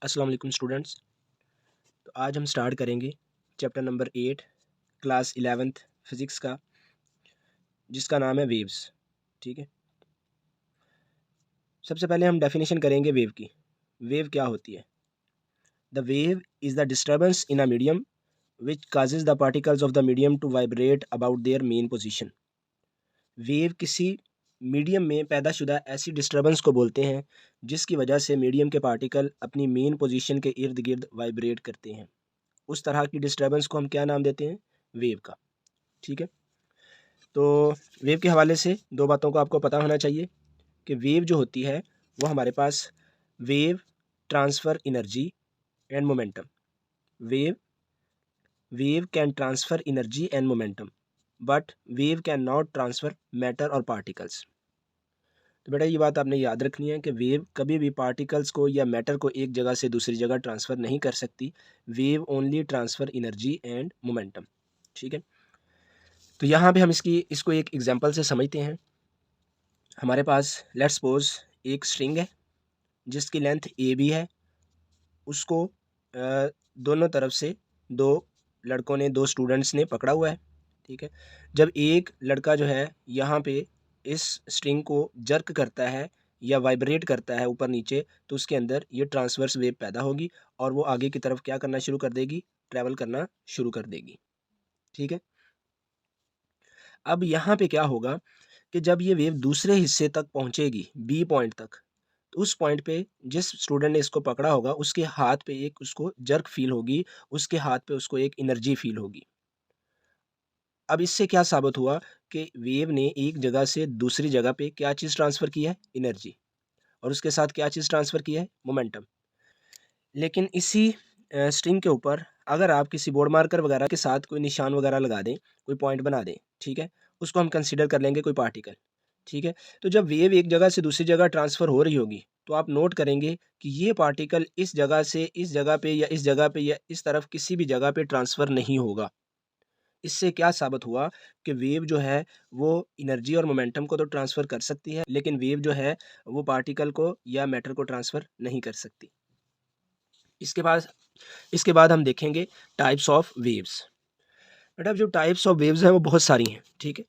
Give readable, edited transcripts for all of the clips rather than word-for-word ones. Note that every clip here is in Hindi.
अस्सलाम वालेकुम स्टूडेंट्स। तो आज हम स्टार्ट करेंगे chapter number 8 class 11th physics का, जिसका नाम है वेव्स। ठीक है, सबसे पहले हम डेफिनेशन करेंगे वेव की। वेव क्या होती है? The wave is the disturbance in a medium which causes the particles of the medium to vibrate about their mean position. Wave किसी मीडियम में पैदाशुदा ऐसी डिस्टर्बेंस को बोलते हैं जिसकी वजह से मीडियम के पार्टिकल अपनी मेन पोजीशन के इर्द गिर्द वाइब्रेट करते हैं। उस तरह की डिस्टर्बेंस को हम क्या नाम देते हैं? वेव का। ठीक है, तो वेव के हवाले से दो बातों को आपको पता होना चाहिए कि वेव जो होती है वो हमारे पास wave transfer energy and momentum. Wave wave can transfer energy and momentum but wave can not transfer matter और पार्टिकल्स। तो बेटा ये बात आपने याद रखनी है कि वेव कभी भी पार्टिकल्स को या मैटर को एक जगह से दूसरी जगह ट्रांसफ़र नहीं कर सकती। Wave only transfer energy and momentum. ठीक है, तो यहाँ पे हम इसको एक एग्जांपल से समझते हैं। हमारे पास लेट्स सपोज एक स्ट्रिंग है जिसकी लेंथ ए बी है। उसको दोनों तरफ से दो स्टूडेंट्स ने पकड़ा हुआ है। ठीक है, जब एक लड़का जो है यहाँ पे इस स्ट्रिंग को जर्क करता है या वाइब्रेट करता है ऊपर नीचे, तो उसके अंदर ये ट्रांसवर्स वेव पैदा होगी और वो आगे की तरफ क्या करना शुरू कर देगी? ट्रैवल करना शुरू कर देगी। ठीक है, अब यहाँ पे क्या होगा कि जब ये वेव दूसरे हिस्से तक पहुँचेगी, बी पॉइंट तक, तो उस पॉइंट पे जिस स्टूडेंट ने इसको पकड़ा होगा उसके हाथ पे एक उसको जर्क फील होगी, उसके हाथ पे उसको एक एनर्जी फील होगी। अब इससे क्या साबित हुआ कि वेव ने एक जगह से दूसरी जगह पे क्या चीज़ ट्रांसफ़र की है? एनर्जी। और उसके साथ क्या चीज़ ट्रांसफ़र की है? मोमेंटम। लेकिन इसी स्ट्रिंग के ऊपर अगर आप किसी बोर्ड मार्कर वगैरह के साथ कोई निशान वगैरह लगा दें, कोई पॉइंट बना दें, ठीक है? उसको हम कंसीडर कर लेंगे कोई पार्टिकल। ठीक है? तो जब वेव एक जगह से दूसरी जगह ट्रांसफ़र हो रही होगी, तो आप नोट करेंगे कि ये पार्टिकल इस जगह से इस जगह पे या इस जगह पे या इस तरफ किसी भी जगह पे ट्रांसफ़र नहीं होगा। इससे क्या साबित हुआ कि वेव जो है वो एनर्जी और मोमेंटम को तो ट्रांसफ़र कर सकती है, लेकिन वेव जो है वो पार्टिकल को या मैटर को ट्रांसफ़र नहीं कर सकती। इसके बाद हम देखेंगे टाइप्स ऑफ वेव्स। बेटा जो टाइप्स ऑफ वेव्स हैं वो बहुत सारी हैं, ठीक है?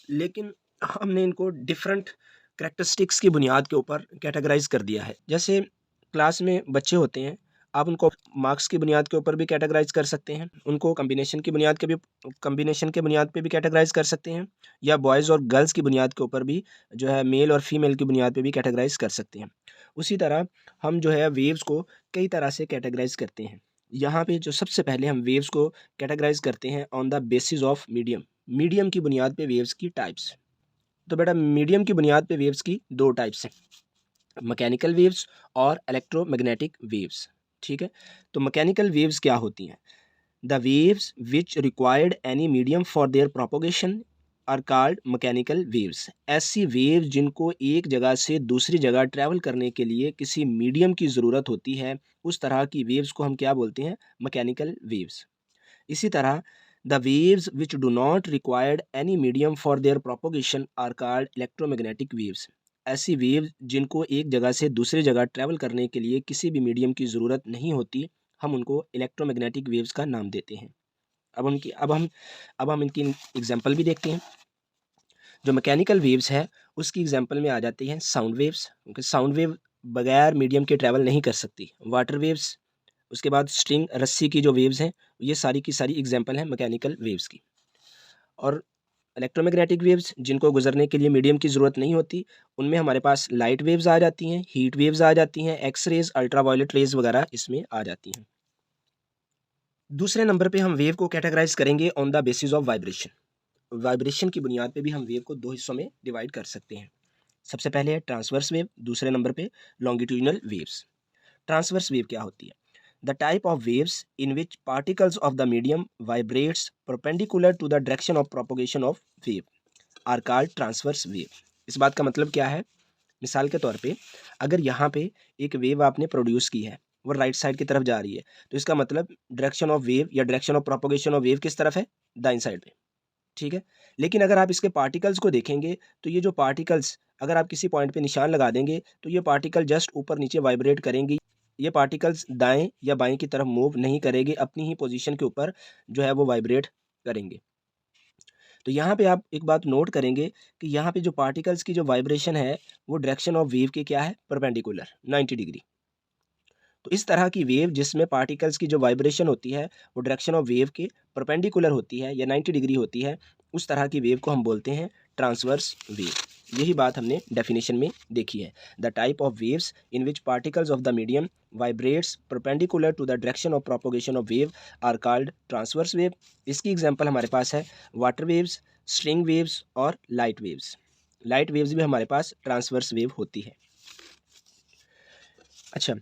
लेकिन हमने इनको डिफरेंट कैरेक्टरिस्टिक्स की बुनियाद के ऊपर कैटेगराइज़ कर दिया है। जैसे क्लास में बच्चे होते हैं, आप उनको मार्क्स की बुनियाद के ऊपर भी कैटेगराइज़ कर सकते हैं, उनको कॉम्बिनेशन के बुनियाद पे भी कैटेगराइज़ कर सकते हैं, या बॉयज़ और गर्ल्स की बुनियाद के ऊपर भी जो है मेल और फीमेल की बुनियाद पे भी कैटेगराइज़ कर सकते हैं। उसी तरह हम जो है वेव्स को कई तरह से कैटेगराइज़ करते हैं। यहाँ पे जो सबसे पहले हम वेव्स को कैटेगराइज़ करते हैं on the basis of medium. Medium की बुनियाद पे वेव्स की टाइप्स। तो बेटा मीडियम की बुनियाद पे वेव्स की दो टाइप्स हैं, मैकेनिकल वेव्स और इलेक्ट्रोमैग्नेटिक वेव्स। ठीक है, तो मैकेनिकल वेव्स क्या होती हैं? The waves which required any medium for their propagation are called mechanical waves. ऐसी वेव जिनको एक जगह से दूसरी जगह ट्रैवल करने के लिए किसी मीडियम की ज़रूरत होती है, उस तरह की वेव्स को हम क्या बोलते हैं? Mechanical waves. इसी तरह the waves which do not required any medium for their propagation are called electromagnetic waves. ऐसी वेव जिनको एक जगह से दूसरी जगह ट्रैवल करने के लिए किसी भी मीडियम की ज़रूरत नहीं होती, हम उनको इलेक्ट्रोमैग्नेटिक वेव्स का नाम देते हैं। अब हम इनकी एग्जांपल भी देखते हैं। जो मैकेनिकल वेव्स है उसकी एग्जांपल में आ जाती हैं साउंड वेव्स, क्योंकि साउंड वेव बगैर मीडियम के ट्रैवल नहीं कर सकती। वाटर वेव्स, उसके बाद स्ट्रिंग रस्सी की जो वेव्स हैं, ये सारी की सारी एग्जांपल हैं मैकेनिकल वेव्स की। और इलेक्ट्रोमैग्नेटिक वेव्स जिनको गुजरने के लिए मीडियम की ज़रूरत नहीं होती, उनमें हमारे पास लाइट वेव्स आ जाती हैं, हीट वेव्स आ जाती हैं, एक्स रेज, अल्ट्रावायलेट रेज वगैरह इसमें आ जाती हैं। दूसरे नंबर पे हम वेव को कैटेगराइज करेंगे on the basis of vibration. Vibration की बुनियाद पे भी हम वेव को दो हिस्सों में डिवाइड कर सकते हैं। सबसे पहले है ट्रांसवर्स वेव, दूसरे नंबर पे लॉन्गिट्यूडिनल वेव्स। ट्रांसवर्स वेव क्या होती है? The type of waves in which particles of the medium vibrates perpendicular to the direction of propagation of wave are called transverse wave। इस बात का मतलब क्या है? मिसाल के तौर पे अगर यहाँ पे एक वेव आपने प्रोड्यूस की है, वो राइट साइड की तरफ जा रही है, तो इसका मतलब डायरेक्शन ऑफ वेव या direction of propagation of wave किस तरफ है? दाईं साइड पे। ठीक है, लेकिन अगर आप इसके पार्टिकल्स को देखेंगे तो ये जो पार्टिकल्स अगर आप किसी पॉइंट पे निशान लगा देंगे तो ये पार्टिकल जस्ट ऊपर नीचे वाइब्रेट करेंगे। ये पार्टिकल्स दाएं या बाएं की तरफ मूव नहीं करेंगे, अपनी ही पोजीशन के ऊपर जो है वो वाइब्रेट करेंगे। तो यहाँ पे आप एक बात नोट करेंगे कि यहाँ पे जो पार्टिकल्स की जो वाइब्रेशन है वो डायरेक्शन ऑफ वेव के क्या है, परपेंडिकुलर 90 डिग्री। तो इस तरह की वेव जिसमें पार्टिकल्स की जो वाइब्रेशन होती है वो डायरेक्शन ऑफ वेव के परपेंडिकुलर होती है या 90 डिग्री होती है, उस तरह की वेव को हम बोलते हैं ट्रांसवर्स वेव। यही बात हमने डेफिनेशन में देखी है। The type of waves in which particles of the medium vibrates perpendicular to the direction of propagation of wave are called transverse wave. इसकी एग्जांपल हमारे पास है वाटर वेव्स, स्ट्रिंग वेव्स और लाइट वेव्स। लाइट वेव्स भी हमारे पास ट्रांसवर्स वेव होती है। अच्छा,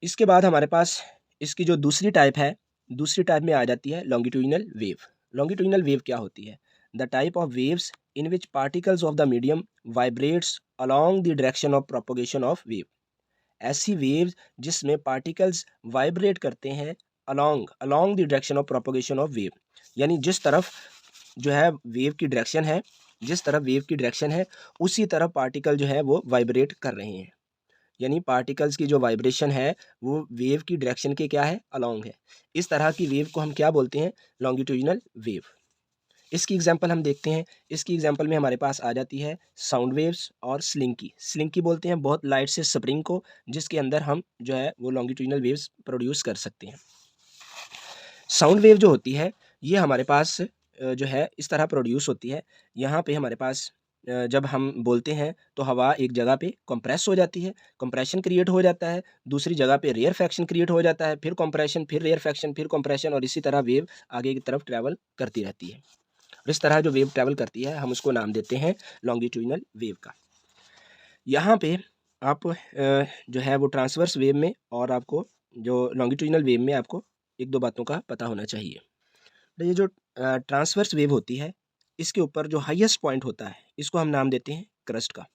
इसके बाद हमारे पास इसकी जो दूसरी टाइप है, दूसरी टाइप में आ जाती है लॉन्गिट्यूडिनल वेव। लॉन्गिट्यूडिनल वेव क्या होती है? The type of waves in which particles of the medium vibrates along the direction of propagation of wave. ऐसी वेव्स जिसमें पार्टिकल्स वाइब्रेट करते हैं along along the direction of propagation of wave, यानी जिस तरफ जो है वेव की डायरेक्शन है, जिस तरफ वेव की डायरेक्शन है उसी तरफ पार्टिकल जो है वो वाइब्रेट कर रहे हैं। यानी पार्टिकल्स की जो वाइब्रेशन है वो वेव की डायरेक्शन के क्या है, अलोंग है। इस तरह की वेव को हम क्या बोलते हैं, लॉन्गिट्यूडिनल वेव। इसकी एग्जांपल हम देखते हैं। इसकी एग्जांपल में हमारे पास आ जाती है साउंड वेव्स और स्लिंकी। स्लिंकी बोलते हैं बहुत लाइट से स्प्रिंग को, जिसके अंदर हम जो है वो लॉन्गिट्यूडिनल वेव्स प्रोड्यूस कर सकते हैं। साउंड वेव जो होती है ये हमारे पास जो है इस तरह प्रोड्यूस होती है। यहाँ पे हमारे पास जब हम बोलते हैं तो हवा एक जगह पे कंप्रेस हो जाती है, कंप्रेशन क्रिएट हो जाता है, दूसरी जगह पे रेयरफेक्शन क्रिएट हो जाता है, फिर कंप्रेशन, फिर रेयरफेक्शन, फिर कंप्रेशन, और इसी तरह वेव आगे की तरफ ट्रैवल करती रहती है। और इस तरह जो वेव ट्रैवल करती है हम उसको नाम देते हैं लॉन्गिट्यूडिनल वेव का। यहाँ पे आप जो है वो ट्रांसवर्स वेव में और आपको जो लॉन्गिट्यूडिनल वेव में आपको एक दो बातों का पता होना चाहिए। तो ये जो ट्रांसवर्स वेव होती है इसके ऊपर जो हाईएस्ट पॉइंट होता है इसको हम नाम देते हैं क्रस्ट का,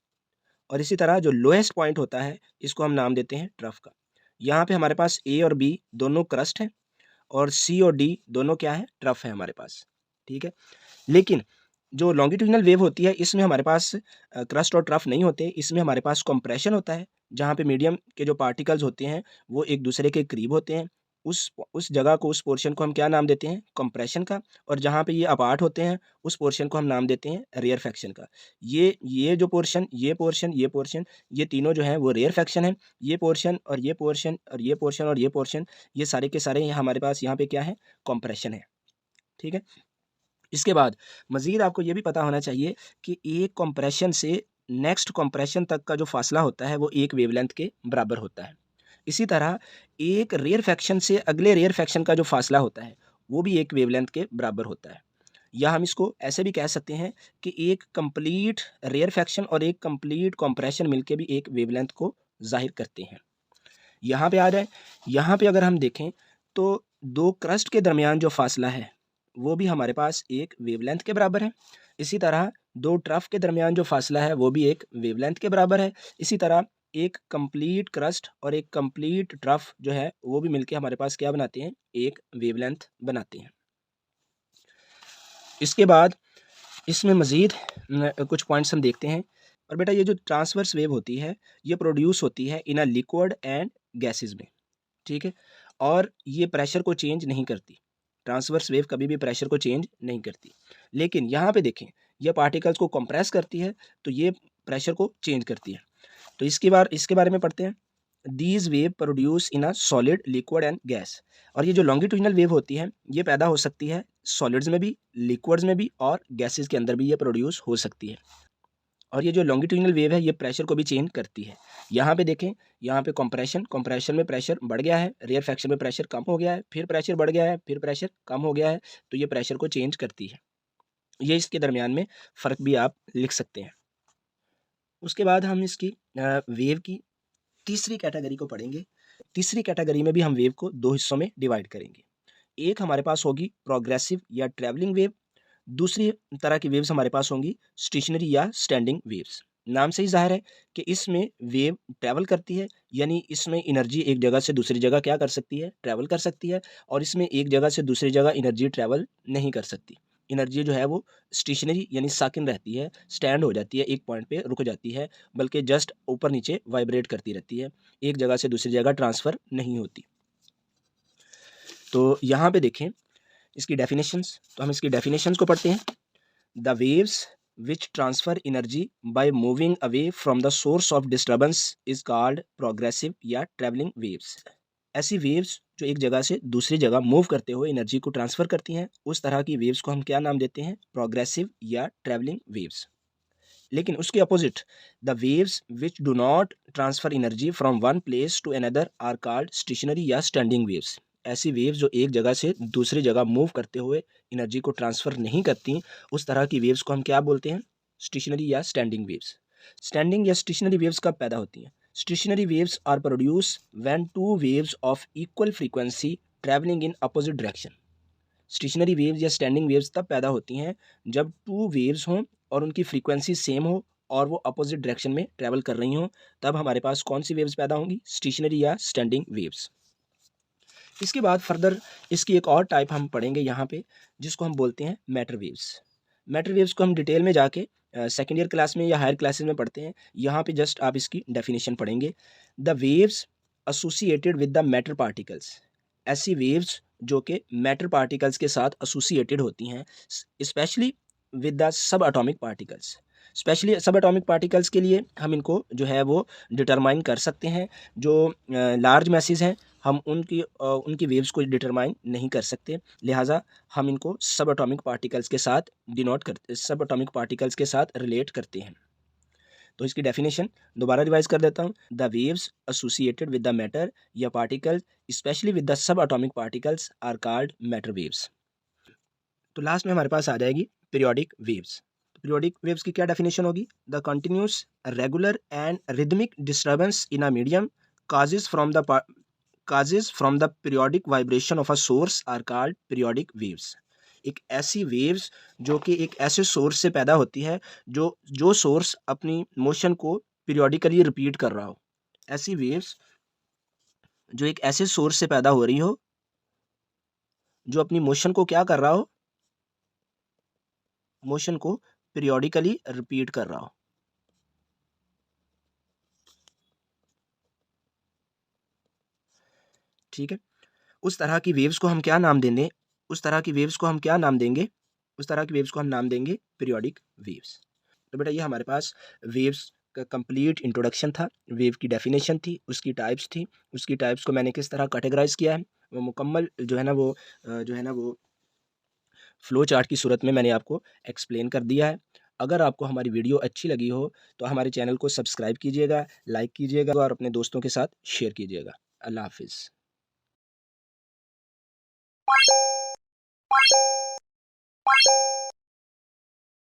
और इसी तरह जो लोएस्ट पॉइंट होता है इसको हम नाम देते हैं ट्रफ का। यहाँ पे हमारे पास ए और बी दोनों क्रस्ट हैं और सी और डी दोनों क्या है, ट्रफ है हमारे पास। ठीक है, लेकिन जो लॉन्गिट्यूडिनल वेव होती है इसमें हमारे पास क्रस्ट और ट्रफ नहीं होते, इसमें हमारे पास कंप्रेशन होता है, जहाँ पे मीडियम के जो पार्टिकल्स होते हैं वो एक दूसरे के करीब होते हैं। उस जगह को, उस पोर्शन को हम क्या नाम देते हैं, कंप्रेशन का। और जहाँ पे ये अपार्ट होते हैं उस पोर्शन को हम नाम देते हैं रेयरफेक्शन का। ये जो पोर्शन, ये पोर्शन, ये पोर्शन, ये तीनों जो हैं वो रेयरफेक्शन है। ये पोर्शन और ये पोर्शन और ये पोर्शन और ये पोर्शन, ये सारे के सारे हमारे पास यहाँ पे क्या है, कंप्रेशन है। ठीक है, इसके बाद मज़ीद आपको ये भी पता होना चाहिए कि एक कंप्रेशन से नेक्स्ट कंप्रेशन तक का जो फासला होता है वो एक वेवलेंथ के बराबर होता है। इसी तरह एक रेयरफेक्शन से अगले रेयरफेक्शन का जो फासला होता है वो भी एक वेवलेंथ के बराबर होता है। या हम इसको ऐसे भी कह सकते हैं कि एक कंप्लीट रेयरफेक्शन और एक कंप्लीट कंप्रेशन मिलके भी एक वेवलेंथ को जाहिर करते हैं। यहाँ पे आ जाए, यहाँ पे अगर हम देखें तो दो क्रस्ट के दरमियान जो फासला है वो भी हमारे पास एक वेवलेंथ के बराबर है। इसी तरह दो ट्रफ के दरमियान जो फासला है वो भी एक वेवलेंथ के बराबर है। इसी तरह एक कंप्लीट क्रस्ट और एक कंप्लीट ट्रफ जो है वो भी मिलके हमारे पास क्या बनाते हैं, एक वेवलेंथ बनाते हैं। इसके बाद इसमें मज़ीद कुछ पॉइंट्स हम देखते हैं। और बेटा ये जो ट्रांसवर्स वेव होती है ये प्रोड्यूस होती है इन अ लिक्विड एंड गैसेस में। ठीक है, और ये प्रेशर को चेंज नहीं करती। ट्रांसवर्स वेव कभी भी प्रेशर को चेंज नहीं करती। लेकिन यहाँ पे देखें, ये पार्टिकल्स को कंप्रेस करती है तो ये प्रेशर को चेंज करती है। तो इसके बारे में पढ़ते हैं। These wave produce in a solid, liquid and gas. और ये जो लॉन्गिट्यूडिनल वेव होती है ये पैदा हो सकती है सॉलिड्स में भी, लिक्विड्स में भी और गैसेस के अंदर भी ये प्रोड्यूस हो सकती है। और ये जो लॉन्गिट्यूडिनल वेव है ये प्रेशर को भी चेंज करती है। यहाँ पे देखें, यहाँ पे कंप्रेशन में प्रेशर बढ़ गया है, रेयरफेक्शन में प्रेशर कम हो गया है, फिर प्रेशर बढ़ गया है, फिर प्रेशर कम हो गया है, तो ये प्रेशर को चेंज करती है। ये इसके दरमियान में फ़र्क भी आप लिख सकते हैं। उसके बाद हम इसकी वेव की तीसरी कैटेगरी को पढ़ेंगे। तीसरी कैटेगरी में भी हम वेव को दो हिस्सों में डिवाइड करेंगे। एक हमारे पास होगी प्रोग्रेसिव या ट्रैवलिंग वेव, दूसरी तरह की वेव्स हमारे पास होंगी स्टेशनरी या स्टैंडिंग वेव्स। नाम से ही ज़ाहिर है कि इसमें वेव ट्रैवल करती है, यानी इसमें एनर्जी एक जगह से दूसरी जगह क्या कर सकती है, ट्रैवल कर सकती है, और इसमें एक जगह से दूसरी जगह एनर्जी ट्रैवल नहीं कर सकती। एनर्जी जो है वो स्टेशनरी यानी साकिन रहती है, स्टैंड हो जाती है, एक पॉइंट पे रुक जाती है, बल्कि जस्ट ऊपर नीचे वाइब्रेट करती रहती है, एक जगह से दूसरी जगह ट्रांसफ़र नहीं होती। तो यहाँ पे देखें इसकी डेफिनेशंस, तो हम इसकी डेफिनेशंस को पढ़ते हैं। The waves which transfer energy by moving away from the source of disturbance is called progressive या ट्रैवलिंग वेव्स। ऐसी वेव्स जो एक जगह से दूसरी जगह मूव करते हुए एनर्जी को ट्रांसफर करती हैं, उस तरह की वेव्स को हम क्या नाम देते हैं? प्रोग्रेसिव या ट्रैवलिंग वेव्स। लेकिन उसके opposite the waves which do not transfer energy from one place to another are called stationary या स्टैंडिंग वेव्स। ऐसी वेव्स जो एक जगह से दूसरी जगह मूव करते हुए एनर्जी को ट्रांसफर नहीं करती, उस तरह की वेव्स को हम क्या बोलते हैं? स्टेशनरी या स्टैंडिंग वेव्स। स्टैंडिंग या स्टेशनरी वेव्स कब पैदा होती हैं? Stationary waves are produce when two waves of equal frequency travelling in opposite direction. Stationary waves या स्टैंडिंग वेव्स तब पैदा होती हैं जब टू वेव्स हों और उनकी फ्रीक्वेंसी सेम हो और वो अपोजिट डायरेक्शन में ट्रैवल कर रही हों, तब हमारे पास कौन सी वेव्स पैदा होंगी? स्टेशनरी या स्टैंडिंग वेव्स। इसके बाद फर्दर इसकी एक और टाइप हम पढ़ेंगे यहाँ पे, जिसको हम बोलते हैं मैटर वेव्स। मैटर वेव्स को हम डिटेल में जाके सेकेंड ईयर क्लास में या हायर क्लासेस में पढ़ते हैं। यहाँ पे जस्ट आप इसकी डेफिनेशन पढ़ेंगे। The waves associated with the matter particles. ऐसी वेव्स जो कि मैटर पार्टिकल्स के साथ एसोसिएटेड होती हैं, specially with the sub atomic particles. Specially सब एटॉमिक पार्टिकल्स के लिए हम इनको जो है वो डिटरमाइन कर सकते हैं। जो लार्ज मैसेज हैं हम उनकी वेव्स को डिटरमाइन नहीं कर सकते, लिहाजा हम इनको सब एटॉमिक पार्टिकल्स के साथ सब एटॉमिक पार्टिकल्स के साथ रिलेट करते हैं। तो इसकी डेफिनेशन दोबारा रिवाइज कर देता हूँ। The waves associated with the matter या particle specially with the sub atomic particles are called matter waves. तो लास्ट में हमारे पास आ जाएगी पीरियोडिक वेव्स। पीरियोडिक वेव्स की क्या डेफिनेशन होगी? The continuous regular and rhythmic disturbance in a medium causes from the periodic vibration of a source are called periodic waves। एक ऐसी वेव्स जो कि एक ऐसे सोर्स से पैदा होती है जो सोर्स अपनी मोशन को पीरियोडिकली रिपीट कर रहा हो। ऐसी वेव्स जो एक ऐसे सोर्स से पैदा हो रही हो जो अपनी मोशन को क्या कर रहा हो? मोशन को पीरियोडिकली रिपीट कर रहा हो। ठीक है, उस तरह की वेव्स को हम क्या नाम देंगे? उस तरह की वेव्स को हम क्या नाम देंगे? उस तरह की वेव्स को हम नाम देंगे पीरियोडिक वेव्स। तो बेटा ये हमारे पास वेव्स का कंप्लीट इंट्रोडक्शन था, वेव की डेफिनेशन थी, उसकी टाइप्स थी, उसकी टाइप्स को मैंने किस तरह कैटेगराइज किया है, वो मुकम्मल जो है ना वो फ्लो चार्ट की सूरत में मैंने आपको एक्सप्लेन कर दिया है। अगर आपको हमारी वीडियो अच्छी लगी हो तो हमारे चैनल को सब्सक्राइब कीजिएगा, लाइक कीजिएगा और अपने दोस्तों के साथ शेयर कीजिएगा। अल्लाह हाफ़िज़।